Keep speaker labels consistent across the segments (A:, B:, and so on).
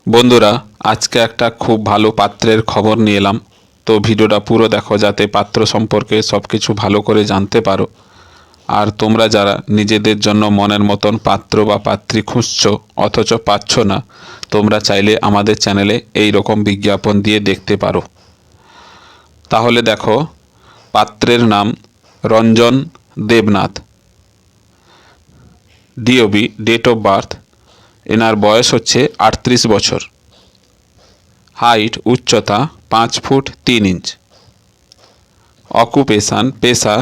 A: বন্ধুরা, আজকে একটা খুব ভালো পাত্রের খবর নিয়ে এলাম। তো ভিডিওটা পুরো দেখো যাতে পাত্র সম্পর্কে সব কিছু ভালো করে জানতে পারো। আর তোমরা যারা নিজেদের জন্য মনের মতন পাত্র বা পাত্রী খুঁজছো অথচ পাচ্ছ না, তোমরা চাইলে আমাদের চ্যানেলে এই রকম বিজ্ঞাপন দিয়ে দেখতে পারো। তাহলে দেখো, পাত্রের নাম Ranjan Debnath, DOB, date of birth, এনার বয়স হচ্ছে 38 বছর, হাইট উচ্চতা 5 ফুট 3 ইঞ্চ, অকুপেশান পেশা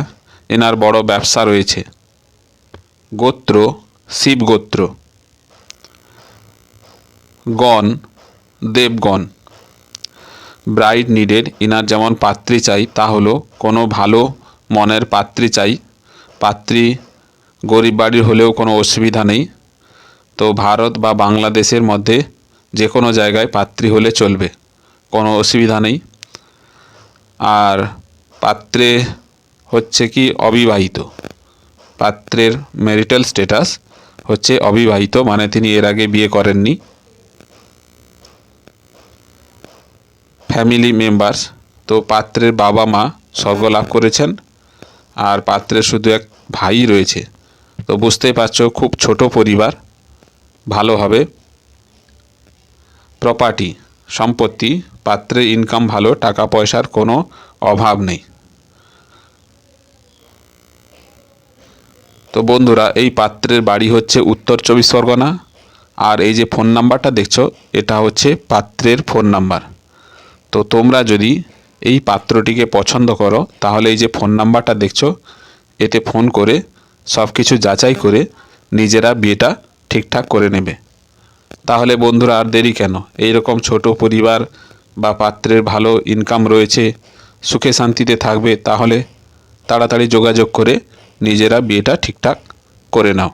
A: এনার বড় ব্যবসা রয়েছে, গোত্র শিব গোত্র, গণ দেবগণ। ব্রাইড নিডেড, ইনার যেমন পাত্রী চাই তা হলো কোনো ভালো মনের পাত্রী চাই। পাত্রী গরিব বাড়ির হলেও কোনো অসুবিধা নেই। তো ভারত বা বাংলাদেশের মধ্যে যে কোনো জায়গায় পাত্রী হলে চলবে, কোনো অসুবিধা নেই। আর পাত্রে হচ্ছে কি অবিবাহিত, পাত্রের ম্যারিটাল স্ট্যাটাস হচ্ছে অবিবাহিত, মানে তিনি এর আগে বিয়ে করেননি। ফ্যামিলি মেম্বার্স, তো পাত্রের বাবা মা স্বর্গলাভ করেছেন আর পাত্রের শুধু এক ভাই রয়েছে। তো বুঝতেই পারছো খুব ছোট পরিবার, ভালো হবে। প্রপার্টি সম্পত্তি, পাত্রের ইনকাম ভালো, টাকা পয়সার কোনো অভাব নেই। তো বন্ধুরা, এই পাত্রের বাড়ি হচ্ছে উত্তর 24 পরগনা। আর এই যে ফোন নাম্বারটা দেখছো, এটা হচ্ছে পাত্রের ফোন নাম্বার। তো তোমরা যদি এই পাত্রটিকে পছন্দ করো তাহলে এই যে ফোন নাম্বারটা দেখছো, এতে ফোন করে সব কিছু যাচাই করে নিজেরা বিয়েটা ঠিকঠাক করে নেবে। তাহলে বন্ধুরা আর দেরি কেন, এই রকম ছোট পরিবার বা পাত্রের ভালো ইনকাম রয়েছে, সুখে শান্তিতে থাকবে, তাহলে তাড়াতাড়ি যোগাযোগ করে নিজেরা বিয়েটা ঠিকঠাক করে নাও।